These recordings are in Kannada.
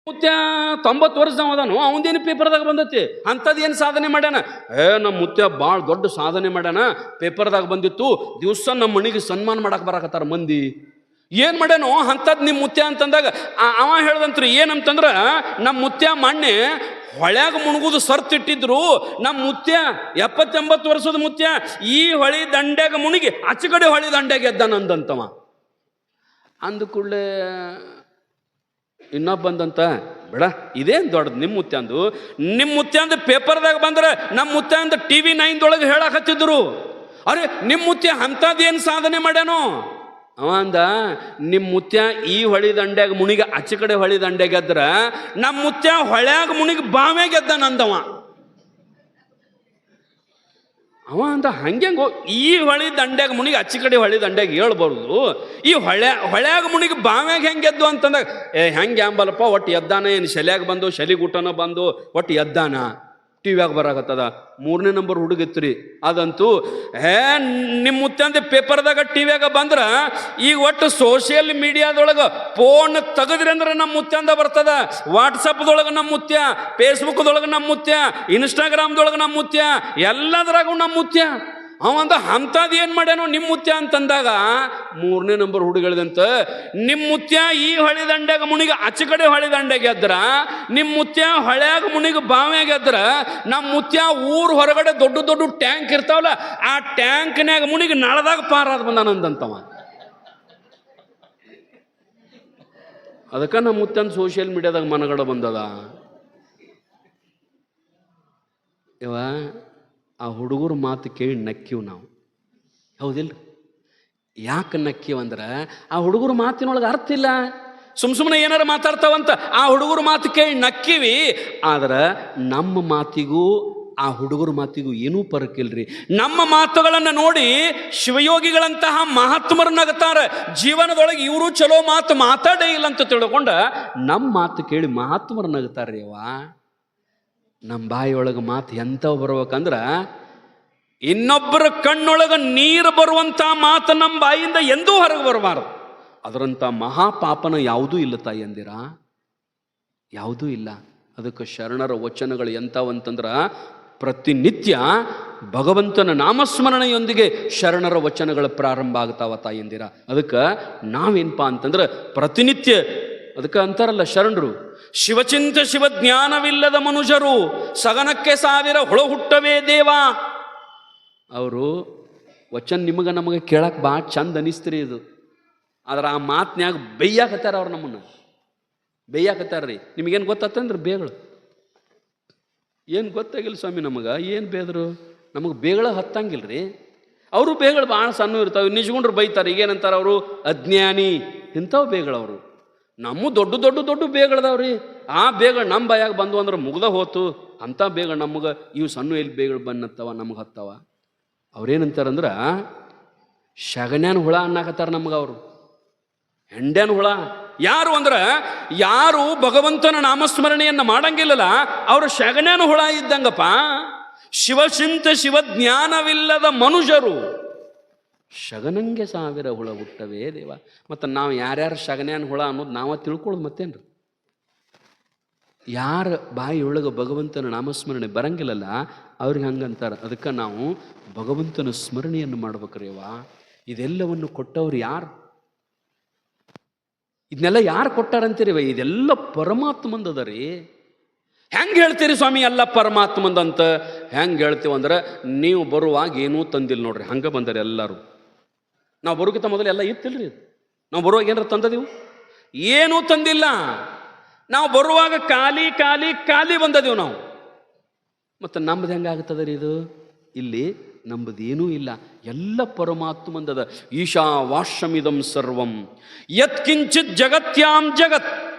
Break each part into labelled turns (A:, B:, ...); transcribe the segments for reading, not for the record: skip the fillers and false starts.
A: ಮುತ್ಯ 90 ವರ್ಷದವ ಅದಾನು, ಅವಂದೇನು ಪೇಪರ್ದಾಗ ಬಂದೈತಿ, ಅಂಥದ್ದು ಏನು ಸಾಧನೆ ಮಾಡ್ಯಾನ? ನಮ್ಮ ಮುತ್ಯ ಭಾಳ ದೊಡ್ಡ ಸಾಧನೆ ಮಾಡ್ಯಾನ, ಪೇಪರ್ದಾಗ ಬಂದಿತ್ತು, ದಿವಸ ನಮ್ಮ ಮನೆಗೆ ಸನ್ಮಾನ ಮಾಡಕ್ಕೆ ಬರಾಕತ್ತಾರ ಮಂದಿ. ಏನು ಮಾಡ್ಯಾನೋ ಅಂಥದ್ದು ನಿಮ್ಮ ಮುತ್ಯ ಅಂತಂದಾಗ ಅವ ಹೇಳ್ದಂತ್ರಿ ಏನಂತಂದ್ರೆ, ನಮ್ಮ ಮುತ್ಯ ಮೊನ್ನೆ ಹೊಳ್ಯಾಗ ಮುಣಗುದು ಸರ್ತಿಟ್ಟಿದ್ರು. ನಮ್ಮ ಮುತ್ಯ 70-80 ವರ್ಷದ ಮುತ್ಯ ಈ ಹೊಳಿ ದಂಡ್ಯಾಗ ಮುಣಿಗಿ ಆಚೆ ಕಡೆ ಹೊಳಿ ದಂಡ್ಯಾಗ ಎದ್ದಾನಂದಂತವ. ಅಂದ ಕೂಡಲೇ ಇನ್ನೊಬ್ಬ ಬಂದಂತ, ಬೇಡ ಇದೇನು ದೊಡ್ಡದು ನಿಮ್ಮ ಮುತ್ಯ ಅಂದು, ನಿಮ್ಮ ಮುತ್ಯ ಅಂದು ಪೇಪರ್ದಾಗ ಬಂದ್ರೆ ನಮ್ಮ ಮುತ್ಯ ಅಂದು TV 9 ಹೇಳಕತ್ತಿದ್ರು. ಅರೆ ನಿಮ್ಮ ಮುತ್ಯ ಅಂಥದ್ದೇನು ಸಾಧನೆ ಮಾಡ್ಯಾನೋ? ಅವ ಅಂದ, ನಿಮ್ಮ ಮುತ್ಯ ಈ ಹೊಳಿ ದಂಡ್ಯಾಗ ಮುಣಿಗೆ ಆಚೆ ಕಡೆ ಹೊಳಿ ದಂಡ್ಯಾಗ ಎದ್ರ, ನಮ್ಮ ಮುತ್ಯ ಹೊಳ್ಯಾಗ ಮುಣಿಗೆ ಬಾವ್ಯಾಗ ಎದ್ದಾನಂದವ. ಅವ ಅಂದ ಹಂಗೆಂಗೋ, ಈ ಹೊಳಿ ದಂಡ್ಯಾಗ ಮುಣಿಗೆ ಆಚೆ ಕಡೆ ಹೊಳಿ ದಂಡ್ಯಾಗ ಹೇಳ್ಬಾರ್ದು, ಈ ಹೊಳ್ಯಾಗ ಮುಣಿಗೆ ಬಾವ್ಯಾಗ ಹೆಂಗೆದ್ದು ಅಂತಂದಾಗ, ಹೆಂಗೆ ಅಂಬಲ್ಲಪ್ಪ, ಒಟ್ಟು ಎದ್ದಾನ, ಏನು ಶಲ್ಯಾಗ ಬಂದು ಶಲಿಗುಟ್ಟನ ಬಂದು ಒಟ್ಟು ಎದ್ದಾನ, ಟಿವ್ಯಾಗ ಬರಾಕತ್ತದ. 3ನೇ ನಂಬರ್ ಹುಡುಗಿತ್ರಿ ಅದಂತೂ. ನಿಮ್ಮ ಮುತ್ಯಂದ ಪೇಪರ್ದಾಗ ಟಿವ್ಯಾಗ ಬಂದ್ರ ಈಗ ಒಟ್ಟು ಸೋಷಿಯಲ್ ಮೀಡಿಯಾದೊಳಗೆ ಫೋನ್ ತೆಗದ್ರಿ ಅಂದ್ರೆ ನಮ್ಮ ಮುತ್ಯಂದ ಬರ್ತದ. ವಾಟ್ಸಪ್ದೊಳಗೆ ನಮ್ಮ ಮುತ್ಯ, ಫೇಸ್ಬುಕ್ದೊಳಗೆ ನಮ್ಮ ಮುತ್ಯ, ಇನ್ಸ್ಟಾಗ್ರಾಮ್ದೊಳಗೆ ನಮ್ಮ ಮುತ್ಯ, ಎಲ್ಲದ್ರಾಗೂ ನಮ್ಮ ಮುತ್ಯ. ಅವಂದ ಅಂಥದ್ದು ಏನು ಮಾಡ್ಯಾನೋ ನಿಮ್ಮ ಮುತ್ಯ ಅಂತಂದಾಗ 3ನೇ ನಂಬರ್ ಹುಡುಗಳಿದಂತ, ನಿಮ್ಮ ಮುತ್ಯ ಈ ಹೊಳಿ ದಂಡ್ಯಾಗ ಮುಣಿಗೆ ಆಚೆ ಕಡೆ ಹೊಳಿ ದಂಡ್ಯಾಗ ಎದ್ರ, ನಿಮ್ಮ ಮುತ್ಯ ಹೊಳ್ಯಾಗ ಮುಣಿಗೆ ಬಾವ್ಯಾಗ ಎದ್ರ, ನಮ್ಮ ಮುತ್ಯ ಊರು ಹೊರಗಡೆ ದೊಡ್ಡ ದೊಡ್ಡ ಟ್ಯಾಂಕ್ ಇರ್ತಾವಲ್ಲ, ಆ ಟ್ಯಾಂಕ್ನ್ಯಾಗ ಮುಣಿಗೆ ನಳದಾಗ ಪಾರಾದ ಬಂದಾನಂದಂತವ. ಅದಕ್ಕೆ ನಮ್ಮ ಮುತ್ಯನ ಸೋಷಿಯಲ್ ಮೀಡಿಯಾದಾಗ ಮನಗಡ ಬಂದದ. ಇವ ಆ ಹುಡುಗರ ಮಾತು ಕೇಳಿ ನಕ್ಕಿವ್ ನಾವು, ಹೌದಿಲ್ಲ? ಯಾಕೆ ನಕ್ಕಿವಂದ್ರೆ ಆ ಹುಡುಗರ ಮಾತಿನೊಳಗೆ ಅರ್ಥ ಇಲ್ಲ, ಸುಮ್ಮನೆ ಏನಾರು ಮಾತಾಡ್ತಾವಂತ ಆ ಹುಡುಗರ ಮಾತು ಕೇಳಿ ನಕ್ಕಿವಿ. ಆದ್ರೆ ನಮ್ಮ ಮಾತಿಗೂ ಆ ಹುಡುಗರ ಮಾತಿಗೂ ಏನೂ ಪರಕಿಲ್ರಿ. ನಮ್ಮ ಮಾತುಗಳನ್ನು ನೋಡಿ ಶಿವಯೋಗಿಗಳಂತಹ ಮಹಾತ್ಮರು ನಗತಾರೆ. ಜೀವನದೊಳಗೆ ಇವರು ಚಲೋ ಮಾತು ಮಾತಾಡೇ ಇಲ್ಲ ಅಂತ ತಿಳ್ಕೊಂಡ ನಮ್ಮ ಮಾತು ಕೇಳಿ ಮಹಾತ್ಮರು ನಗ್ತಾರೆ. ಅವ ನಮ್ಮ ಬಾಯಿಯೊಳಗೆ ಮಾತು ಎಂಥವು ಬರ್ಬೇಕಂದ್ರೆ, ಇನ್ನೊಬ್ಬರ ಕಣ್ಣೊಳಗೆ ನೀರು ಬರುವಂಥ ಮಾತು ನಮ್ಮ ಬಾಯಿಂದ ಎಂದೂ ಹೊರಗೆ ಬರಬಾರದು. ಅದರಂಥ ಮಹಾಪಾಪನ ಯಾವುದೂ ಇಲ್ಲ ತಾಯಿಯಂದಿರ, ಯಾವುದೂ ಇಲ್ಲ. ಅದಕ್ಕೆ ಶರಣರ ವಚನಗಳು ಎಂಥವಂತಂದ್ರೆ, ಪ್ರತಿನಿತ್ಯ ಭಗವಂತನ ನಾಮಸ್ಮರಣೆಯೊಂದಿಗೆ ಶರಣರ ವಚನಗಳು ಪ್ರಾರಂಭ ಆಗ್ತಾವ ತಾಯಿಯಂದಿರ. ಅದಕ್ಕೆ ನಾವೇನಪ್ಪ ಅಂತಂದ್ರೆ ಪ್ರತಿನಿತ್ಯ, ಅದಕ್ಕೆ ಅಂತಾರಲ್ಲ ಶರಣರು, ಶಿವಚಿಂತ ಶಿವಜ್ಞಾನವಿಲ್ಲದ ಮನುಷ್ಯರು ಸಗನಕ್ಕೆ 1000 ಹುಳ ಹುಟ್ಟವೇ ದೇವ. ಅವರು ವಚನ ನಿಮಗೆ ನಮಗೆ ಕೇಳಕ್ಕೆ ಭಾಳ ಚಂದ ಅನಿಸ್ತೀರಿ ಇದು. ಆದ್ರೆ ಆ ಮಾತನ್ಯಾಗ ಬೇಯ್ಯಾಕತ್ತಾರ, ಅವ್ರು ನಮ್ಮನ್ನು ಬೇಯ್ಯಾಕತ್ತಾರ್ರಿ. ನಿಮಗೇನು ಗೊತ್ತಾತಂದ್ರೆ ಬೇಗಳು ಏನು ಗೊತ್ತಾಗಿಲ್ಲ ಸ್ವಾಮಿ ನಮಗೆ, ಏನು ಬೇದರು ನಮಗೆ ಬೇಗಳ ಹತ್ತಂಗಿಲ್ರಿ. ಅವರು ಬೇಗಳು ಭಾಳ ಸಣ್ಣ ಇರ್ತಾವೆ, ನಿಜ್ಕೊಂಡ್ರು ಬೈತಾರೆ. ಈಗೇನಂತಾರೆ ಅವರು, ಅಜ್ಞಾನಿ ಇಂಥವು ಬೇಗಳವರು. ನಮ್ಮ ದೊಡ್ಡ ದೊಡ್ಡ ದೊಡ್ಡ ಬೇಗಳದಾವ್ರಿ. ಆ ಬೇಗಳು ನಮ್ಮ ಬಾಯಾಗ ಬಂದು ಅಂದ್ರೆ ಮುಗ್ದ ಹೋತು. ಅಂಥ ಬೇಗಳು ನಮಗೆ ಇವು ಸಣ್ಣ ಎಲ್ಲಿ ಬೇಗಳು ಬನ್ನತ್ತವ ನಮಗೆ ಹತ್ತವ. ಅವ್ರೇನಂತಾರಂದ್ರೆ ಶಗನ್ಯಾನ ಹುಳ ಅನ್ನಕತ್ತಾರ ನಮ್ಗೆ. ಅವರು ಹೆಂಡ್ಯಾನ ಹುಳ. ಯಾರು ಅಂದ್ರೆ ಯಾರು ಭಗವಂತನ ನಾಮಸ್ಮರಣೆಯನ್ನು ಮಾಡಂಗಿಲ್ಲಲ್ಲ, ಅವರು ಶಗನ್ಯಾನ ಹುಳ ಇದ್ದಂಗಪ್ಪ. ಶಿವಚಿಂತ ಶಿವಜ್ಞಾನವಿಲ್ಲದ ಮನುಷ್ಯರು ಶಗನಂಗೆ 1000 ಹುಳ ಹುಟ್ಟವೇ ದೇವ. ಮತ್ತು ನಾವು ಯಾರ್ಯಾರು ಶಗನ್ಯಾನ ಹುಳ ಅನ್ನೋದು ನಾವು ತಿಳ್ಕೊಳ್ಳೋದು ಮತ್ತೇನ್ರಿ? ಯಾರ ಬಾಯಿಯೊಳಗೆ ಭಗವಂತನ ನಾಮಸ್ಮರಣೆ ಬರಂಗಿಲ್ಲಲ್ಲ ಅವ್ರಿಗೆ ಹಂಗಂತಾರೆ. ಅದಕ್ಕೆ ನಾವು ಭಗವಂತನ ಸ್ಮರಣೆಯನ್ನು ಮಾಡ್ಬೇಕ್ರಿ. ಅವ ಇದೆಲ್ಲವನ್ನು ಕೊಟ್ಟವ್ರು ಯಾರು? ಇದನ್ನೆಲ್ಲ ಯಾರು ಕೊಟ್ಟಾರಂತೀರಿವ? ಇದೆಲ್ಲ ಪರಮಾತ್ಮಂದದ ರೀ. ಹೆಂಗೆ ಹೇಳ್ತೀರಿ ಸ್ವಾಮಿ ಎಲ್ಲ ಪರಮಾತ್ಮಂದಂತ? ಹೆಂಗೆ ಹೇಳ್ತೀವಂದ್ರೆ, ನೀವು ಬರುವಾಗ ಏನೂ ತಂದಿಲ್ಲ ನೋಡ್ರಿ, ಹಂಗೆ ಬಂದರೆ ಎಲ್ಲರೂ. ನಾವು ಬರೋಕ್ಕಿಂತ ಮೊದಲು ಎಲ್ಲ ಇತ್ತಿಲ್ರಿ. ನಾವು ಬರುವಾಗ ಏನಾರ ತಂದದೀವು? ಏನೂ ತಂದಿಲ್ಲ. ನಾವು ಬರುವಾಗ ಖಾಲಿ ಖಾಲಿ ಖಾಲಿ ಬಂದದೀವು ನಾವು. ಮತ್ತು ನಮ್ಮದು ಹೆಂಗಾಗ್ತದ ರೀ ಇದು? ಇಲ್ಲಿ ನಮ್ಮದೇನೂ ಇಲ್ಲ, ಎಲ್ಲ ಪರಮಾತ್ಮಂದದ. ಈಶಾವಾಶ್ಯಮಿದಂ ಸರ್ವಂ ಯತ್ಕಿಂಚಿತ್ ಜಗತ್ಯಾಂ ಜಗತ್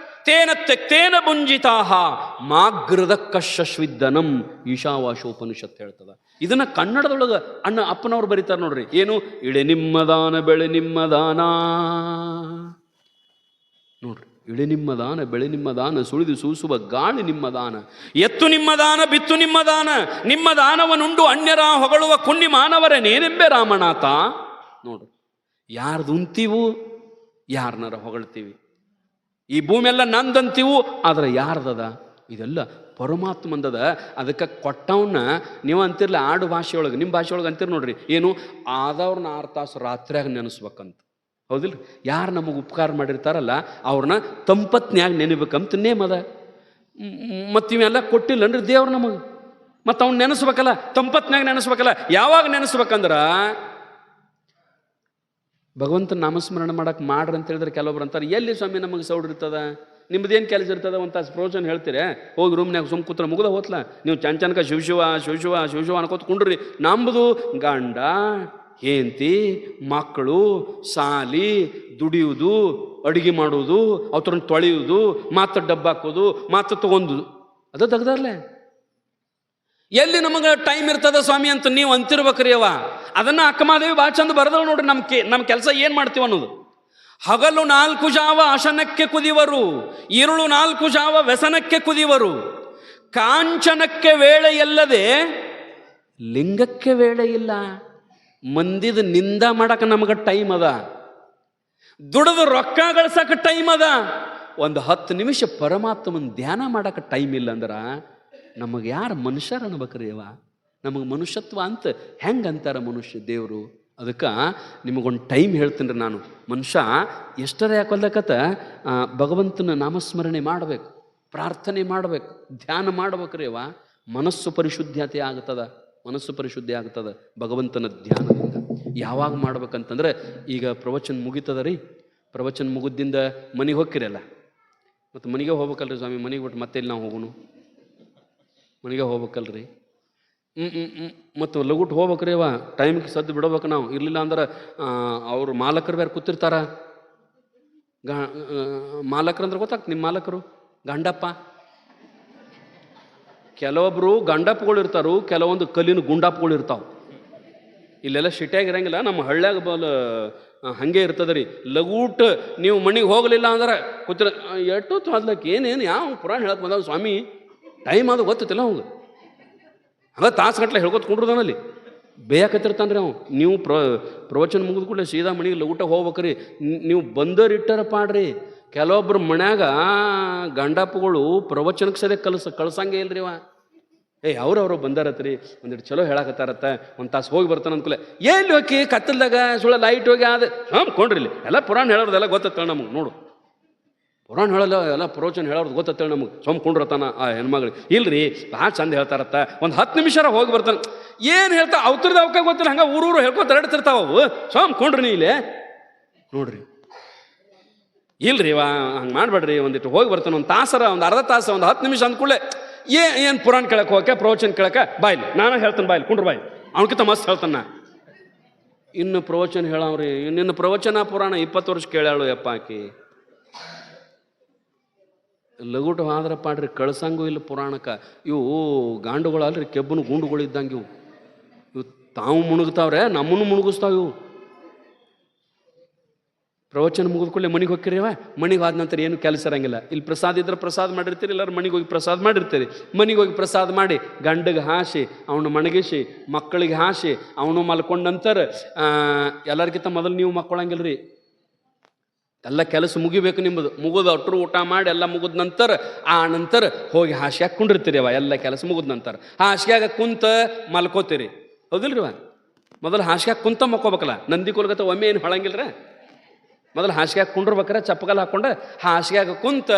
A: ತೇನ ತ್ಯಕ್ತೇನ ಭುಂಜಿತಾಹ ಮಾಗ್ರದ ಕಶ್ಯಶ್ವಿದ್ದನಂ ಈಶಾವಾಶೋಪನಿಷತ್ ಹೇಳ್ತದ. ಇದನ್ನ ಕನ್ನಡದೊಳಗೆ ಅಪ್ಪನವ್ರು ಬರೀತಾರೆ ನೋಡ್ರಿ. ಏನು? ಇಳೆ ನಿಮ್ಮ ದಾನ ಬೆಳೆ ನಿಮ್ಮ ದಾನ ನೋಡ್ರಿ. ಇಳೆ ನಿಮ್ಮ ದಾನ ಬೆಳೆ ನಿಮ್ಮ ದಾನ, ಸುಳಿದು ಸೂಸುವ ಗಾಳಿ ನಿಮ್ಮ ದಾನ, ಎತ್ತು ನಿಮ್ಮ ದಾನ ಬಿತ್ತು ನಿಮ್ಮ ದಾನ, ನಿಮ್ಮ ದಾನವನುಂಡು ಅನ್ಯರ ಹೊಗಳುವ ಕುಣ್ಣಿ ಮಾನವರೇ ನೇನೆಂಬೆ ರಾಮನಾಥ. ನೋಡ್ರಿ, ಯಾರ್ದು ಉಂತೀವು, ಯಾರನ್ನಾರ ಹೊಗಳ್ತೀವಿ. ಈ ಭೂಮಿ ಎಲ್ಲ ನಂದಂತೀವು, ಆದ್ರೆ ಯಾರ್ದದ? ಇದೆಲ್ಲ ಪರಮಾತ್ಮಂದದ. ಅದಕ್ಕೆ ಕೊಟ್ಟವನ್ನ ನೀವು ಅಂತಿರ್ಲಿ ಆಡು ಭಾಷೆಯೊಳಗೆ, ನಿಮ್ಮ ಭಾಷೆಯೊಳಗೆ ಅಂತೀರಿ ನೋಡ್ರಿ, ಏನು ಆದವ್ರನ್ನ 6 ತಾಸು ರಾತ್ರಿಯಾಗ ನೆನೆಸ್ಬೇಕಂತ. ಹೌದಿಲ್ಲ? ಯಾರು ನಮಗೆ ಉಪಕಾರ ಮಾಡಿರ್ತಾರಲ್ಲ ಅವ್ರನ್ನ ತಂಪತ್ನ್ಯಾಗ ನೆನೆಬೇಕಂತ ನೇಮದ. ಮತ್ತು ಇವೆಲ್ಲ ಕೊಟ್ಟಿಲ್ಲನ್ರಿ ದೇವ್ರು ನಮಗೆ. ಮತ್ತು ಅವ್ನು ನೆನೆಸ್ಬೇಕಲ್ಲ, ತಂಪತ್ನ್ಯಾಗ ನೆನೆಸ್ಬೇಕಲ್ಲ. ಯಾವಾಗ ನೆನೆಸ್ಬೇಕಂದ್ರ ಭಗವಂತನ ನಾಮಸ್ಮರಣೆ ಮಾಡಕ್ಕೆ ಮಾಡ್ರಿ ಅಂತ ಹೇಳಿದ್ರೆ ಕೆಲವೊಬ್ರು ಅಂತಾರೆ, ಎಲ್ಲಿ ಸ್ವಾಮಿ ನಮಗೆ ಸೌಡಿರ್ತದ, ನಿಮ್ದೇನು ಕೆಲಸ ಇರ್ತದ, ಒಂದು ತಾಸು ಪ್ರವಚನ ಹೇಳ್ತೀರಿ, ಹೋಗಿ ರೂಮ್ನಾಗ ಸುಮ್ ಕೂತ್ರ ಮುಗ್ದ ಹೋತ್ಲ. ನೀವು ಚಂಚನಕ ಶಿವ ಅನ್ಕೋತ ಕುಂಡ್ರಿ. ನಂಬುದು ಗಂಡ ಹೆಂಡತಿ ಮಕ್ಕಳು, ಸಾಲಿ, ದುಡಿಯುವುದು, ಅಡುಗೆ ಮಾಡುವುದು, ಅವ್ರನ್ನ ತೊಳೆಯುವುದು, ಮಾತ್ರ ಡಬ್ಬ ಹಾಕೋದು, ಮಾತ್ರ ತಗೊಂಡು ಅದು ತೆಗ್ದಾರ್ಲೆ. ಎಲ್ಲಿ ನಮಗೆ ಟೈಮ್ ಇರ್ತದ ಸ್ವಾಮಿ ಅಂತ ನೀವು ಅಂತಿರ್ಬೇಕ್ರಿ ಅವ. ಅದನ್ನ ಅಕ್ಕಮಾದೇವಿ ಭಾಳ ಚಂದ ಬರದಳು ನೋಡ್ರಿ. ನಮ್ಮ ಕೆಲಸ ಏನು ಮಾಡ್ತೀವಿ ಅನ್ನೋದು. ಹಗಲು 4 ಜಾವ ಅಶನಕ್ಕೆ ಕುದಿವರು, ಇರುಳು 4 ಜಾವ ವ್ಯಸನಕ್ಕೆ ಕುದಿವರು. ಕಾಂಚನಕ್ಕೆ ವೇಳೆ ಇಲ್ಲದೆ ಲಿಂಗಕ್ಕೆ ವೇಳೆ ಇಲ್ಲ. ಮಂದಿದ ನಿಂದ ಮಾಡಕ್ಕೆ ನಮಗೆ ಟೈಮ್ ಅದ, ದುಡಿದು ರೊಕ್ಕ ಗಳಿಸಕ್ಕೆ ಟೈಮ್ ಅದ. ಒಂದು 10 ನಿಮಿಷ ಪರಮಾತ್ಮನ ಧ್ಯಾನ ಮಾಡಕ್ಕೆ ಟೈಮ್ ಇಲ್ಲ ಅಂದ್ರೆ ನಮಗೆ ಯಾರು ಮನುಷ್ಯರು ಅನ್ಬೇಕ್ರಿ ಅವ? ನಮಗೆ ಮನುಷ್ಯತ್ವ ಅಂತ ಹೆಂಗೆ ಅಂತಾರ ಮನುಷ್ಯ ದೇವರು? ಅದಕ್ಕೆ ನಿಮಗೊಂದು ಟೈಮ್ ಹೇಳ್ತೀನಿ ರೀ ನಾನು. ಮನುಷ್ಯ ಎಷ್ಟರ ಯಾಕೊಲ್ಲಕತ್ತ ಭಗವಂತನ ನಾಮಸ್ಮರಣೆ ಮಾಡಬೇಕು, ಪ್ರಾರ್ಥನೆ ಮಾಡಬೇಕು, ಧ್ಯಾನ ಮಾಡ್ಬೇಕ್ರಿ ಅವ. ಮನಸ್ಸು ಪರಿಶುದ್ಧತೆ ಆಗ್ತದ, ಮನಸ್ಸು ಪರಿಶುದ್ಧಿ ಆಗ್ತದೆ ಭಗವಂತನ ಧ್ಯಾನದಿಂದ. ಯಾವಾಗ ಮಾಡ್ಬೇಕಂತಂದ್ರೆ, ಈಗ ಪ್ರವಚನ ಮುಗಿತದ ರೀ, ಪ್ರವಚನ ಮುಗಿದಿಂದ ಮನೆಗೆ ಹೋಗ್ಕಿರಲ್ಲ, ಮತ್ತು ಮನೆಗೆ ಹೋಗ್ಬೇಕಲ್ರಿ ಸ್ವಾಮಿ, ಮನೆಗೆ ಬಿಟ್ಟು ಮತ್ತೆ ಇಲ್ಲಿ ನಾವು ಹೋಗೋನು, ಮನೆಗೆ ಹೋಗ್ಬೇಕಲ್ರಿ. ಮತ್ತು ಲಗುಟ್ ಹೋಗ್ಬೇಕ್ರಿ ಅವ, ಟೈಮಿಗೆ ಸದ್ದು ಬಿಡ್ಬೇಕು ನಾವು. ಇರಲಿಲ್ಲ ಅಂದ್ರೆ ಅವ್ರು ಮಾಲಕರು ಬೇರೆ ಕೂತಿರ್ತಾರ. ಮಾಲಕರು ಅಂದ್ರೆ ಗೊತ್ತಾಗ್ತದೆ, ನಿಮ್ಮ ಮಾಲಕರು ಗಂಡಪ್ಪ. ಕೆಲವೊಬ್ರು ಗಂಡಪ್ಪಗಳು ಇರ್ತಾರು, ಕೆಲವೊಂದು ಕಲ್ಲಿನ ಗುಂಡಪ್ಪಗಳು ಇರ್ತಾವೆ. ಇಲ್ಲೆಲ್ಲ ಸಿಟಿಯಾಗಿರಂಗಿಲ್ಲ, ನಮ್ಮ ಹಳ್ಳ್ಯಾಗ ಹಾಗೆ ಇರ್ತದೆ ರೀ. ಲಗೂಟ್ ನೀವು ಮನೆಗೆ ಹೋಗಲಿಲ್ಲ ಅಂದ್ರೆ ಕೂತಿರ ಎಷ್ಟೊತ್ತು ಅದ್ಲಕ್ಕೆ ಏನೇನು ಯಾವ ಪುರಾಣ ಹೇಳಕ್ಕೆ ಬಂದವ ಸ್ವಾಮಿ, ಟೈಮ್ ಅದು ಗೊತ್ತಿಲ್ಲ ಅವಂಗೆ. ಹಂಗೆ ತಾಸುಗಟ್ಲೆ ಹೇಳ್ಕೊತ ಕುಂಡ್ರದಾನಲ್ಲಿ ಬೇಯಕತ್ತಿರ್ತಾನೆ ರೀ ಅವ. ನೀವು ಪ್ರವಚನ ಮುಗಿದ ಕೂಡಲೇ ಸೀದಾ ಮನೆಗೆ ಲಗೂಟ ಹೋಗ್ಬೇಕ್ರಿ. ನೀವು ಬಂದೋರಿಟ್ಟಾರ ಪಾಡ್ರಿ. ಕೆಲವೊಬ್ರು ಮನ್ಯಾಗ ಗಂಡಪ್ಪಗಳು ಪ್ರವಚನಕ್ಕೆ ಸದೇ ಕಳ್ಸಂಗೆ ಇಲ್ರಿ ಅವ. ಅವ್ರವ್ರು ಬಂದಾರತ್ರಿ, ಒಂದಿಟ್ಟು ಚಲೋ ಹೇಳಕತ್ತಾರತ್ತ, ಒಂದು ತಾಸು ಹೋಗಿ ಬರ್ತಾನೆ ಅಂದ್ಕೂಲೆ ಎಲ್ಲಿ ಹೋಗಿ ಕತ್ತಲ್ದಾಗ ಸುಳ್ಳ ಲೈಟ್ ಹೋಗಿ ಆದ ಕೊಂಡ್ರಿ. ಇಲ್ಲಿ ಎಲ್ಲ ಪುರಾಣ ಹೇಳೋದೆಲ್ಲ ಗೊತ್ತತ್ತೇಳ ನಮಗೆ. ನೋಡು, ಪುರಾಣ ಹೇಳಲ್ಲ, ಎಲ್ಲ ಪ್ರವಚನ ಹೇಳೋದು ಗೊತ್ತತ್ತೇಳಿ ನಮಗೆ. ಕೊಂಡ್ರತಾನ ಆ ಹೆಣ್ಮಗಳು ಇಲ್ರಿ, ಭಾಳ ಚಂದ ಹೇಳ್ತಾರತ್ತ, ಒಂದು 10 ನಿಮಿಷ ಹೋಗಿ ಬರ್ತಾನೆ. ಏನು ಹೇಳ್ತಾ ಅವ್ರದ್ದು ಅವಕ್ಕ ಗೊತ್ತಿಲ್ಲ, ಹಂಗೆ ಊರೂರು ಹೇಳ್ಕೊತ ಎರಡ್ತಿರ್ತಾವ ಅವು. ಕೊಂಡ್ರಿ ನೀ ಇಲ್ಲೇ ನೋಡ್ರಿ. ಇಲ್ರಿ ಹಂಗೆ ಮಾಡಬೇಡ್ರಿ, ಒಂದಿಟ್ಟು ಹೋಗಿ ಬರ್ತಾನೆ, ಒಂದು ತಾಸರ, ಒಂದು ಅರ್ಧ ತಾಸು, ಒಂದು 10 ನಿಮಿಷ ಅಂದ್ಕೂಳೆ ಏನು ಪುರಾಣ ಕೇಳಕ್ಕೆ ಹೋಗಕ್ಕೆ, ಪ್ರವಚನ ಕೇಳಕ್ಕೆ ಬಾಯ್ಲಿ ನಾನು ಹೇಳ್ತಾನೆ, ಬಾಯ್ಲಿ ಕುಂಡ್ರು ಬಾಯ್, ಅವನಕಿಂತ ಮಸ್ತ್ ಹೇಳ್ತಾನ. ಇನ್ನು ಪ್ರವಚನ ಹೇಳವ್ರಿ, ಇನ್ನಿನ್ನು ಪ್ರವಚನ ಪುರಾಣ 20 ವರ್ಷ ಕೇಳ್ಯಾಳು ಯಪ್ಪ ಆಕಿ. ಲಗುಟು ಆದ್ರೆ ಪಾಡ್ರಿ, ಕಳ್ಸಂಗೂ ಇಲ್ಲ ಪುರಾಣಕ್ಕೆ. ಇವು ಗಾಂಡುಗಳಲ್ರಿ, ಕೆಬ್ಬನು ಗುಂಡುಗಳು ಇದ್ದಂಗೆ ಇವು. ಇವು ತಾವು ಮುಣುಗ್ತಾವ್ರೆ, ನಮ್ಮನ್ನು ಮುಣುಗಿಸ್ತಾವ ಇವು. ಪ್ರವಚನ ಮುಗಿದ ಕೂಡಲೇ ಮನೆಗೆ ಹೋಗ್ಕಿರಿವ, ಮನೆಗೆ ಆದ ನಂತರ ಏನು ಕೆಲಸ ಇರಂಗಿಲ್ಲ. ಇಲ್ಲಿ ಪ್ರಸಾದ ಇದ್ರೆ ಪ್ರಸಾದ ಮಾಡಿರ್ತೀರಿ, ಎಲ್ಲರೂ ಮನೆಗೆ ಹೋಗಿ ಪ್ರಸಾದ ಮಾಡಿರ್ತೀರಿ. ಮನೆಗೆ ಹೋಗಿ ಪ್ರಸಾದ ಮಾಡಿ ಗಂಡಿಗೆ ಹಾಸಿ ಅವನು ಮಣಗಿಸಿ, ಮಕ್ಕಳಿಗೆ ಹಾಸಿ ಅವನು ಮಲ್ಕೊಂಡ ನಂತರ ಎಲ್ಲರಿಗಿಂತ ಮೊದಲು ನೀವು ಮಕ್ಕೊಳಂಗಿಲ್ಲ ರೀ. ಎಲ್ಲ ಕೆಲಸ ಮುಗಿಬೇಕು ನಿಮ್ಮದು. ಮುಗಿದು ಅಟ್ರು ಊಟ ಮಾಡಿ ಎಲ್ಲ ಮುಗಿದ ನಂತರ ಆ ನಂತರ ಹೋಗಿ ಹಾಸಿಗೆ ಕುಂಡಿರ್ತೀರಿ ಅವ. ಎಲ್ಲ ಕೆಲಸ ಮುಗಿದ ನಂತರ ಹಾಸಿಗೆಯಾಗ ಕುಂತ ಮಲ್ಕೋತೀರಿ, ಹೌದಿಲ್ರಿ ಅವ. ಮೊದಲು ಹಾಸಿಗೆಯಾಗ ಕುಂತ ಮಕ್ಕೋಬೇಕಲ್ಲ. ನಂದಿ ಕೊಲ್ಗತ್ತ ಒಮ್ಮೆ ಏನು ಹೊಳಂಗಿಲ್ರ. ಮೊದಲು ಹಾಸಿಗೆಯಾಗ ಕುಂಡ್ರಬೇಕಾರೆ ಚಪ್ಪಗಲ್ ಹಾಕೊಂಡು ಹಾಸಿಗೆಯಾಗ ಕುಂತ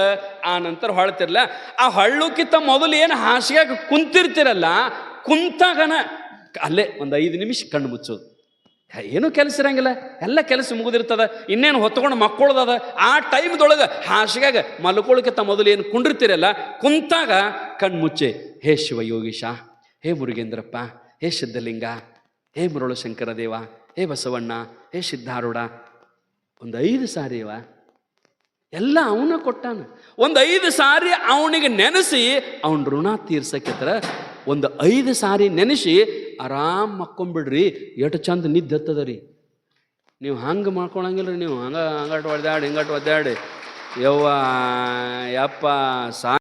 A: ಆ ನಂತರ ಹೊಳ್ತಿರ್ಲ. ಆ ಹಳ್ಳಕ್ಕಿಂತ ಮೊದಲು ಏನು ಹಾಸಿಗೆಯಾಗ ಕುಂತಿರ್ತಿರಲ್ಲ, ಕುಂತಾಗನ ಅಲ್ಲೇ ಒಂದು 5 ನಿಮಿಷ ಕಣ್ಣು ಮುಚ್ಚೋದು. ಏನೂ ಕೆಲಸ ಇರಂಗಿಲ್ಲ, ಎಲ್ಲ ಕೆಲಸ ಮುಗಿದಿರ್ತದ. ಇನ್ನೇನು ಹೊತ್ಕೊಂಡು ಮಕ್ಕಳದ. ಆ ಟೈಮ್ದೊಳಗೆ ಹಾಸಿಗೆಯಾಗ ಮಲ್ಕೊಳ್ಳೋಕ್ಕಿಂತ ಮೊದಲು ಏನು ಕುಂಡಿರ್ತೀರಲ್ಲ, ಕುಂತಾಗ ಕಣ್ಣು ಮುಚ್ಚೆ ಹೇ ಶಿವಯೋಗೀಶ, ಹೇ ಮುರುಗೇಂದ್ರಪ್ಪ, ಹೇ ಸಿದ್ಧಲಿಂಗ, ಹೇ ಮುರುಳು ಶಂಕರ ದೇವ, ಹೇ ಬಸವಣ್ಣ, ಹೇ ಸಿದ್ಧಾರೂಢ, ಒಂದು 5 ಸಾರಿ ಅವ ಎಲ್ಲ ಅವನ ಕೊಟ್ಟಾನ. ಒಂದು 5 ಸಾರಿ ಅವನಿಗೆ ನೆನೆಸಿ ಅವನ ಋಣ ತೀರ್ಸಕ್ಕೆತ್ರ ಒಂದು 5 ಸಾರಿ ನೆನೆಸಿ ಆರಾಮ್ ಮಕ್ಕೊಂಬಿಡ್ರಿ. ಎಷ್ಟು ಚಂದ ನಿದ್ದೆ ಹತ್ತದ ರೀ. ನೀವು ಹಂಗೆ ಮಾಡ್ಕೊಳಂಗಿಲ್ಲ ರೀ. ನೀವು ಹಂಗಾಟು ಒದ್ದಾಡಿ ಹಿಂಗಾಟು ಒದ್ದಾಡಿ ಯವ್ವ ಯಪ್ಪ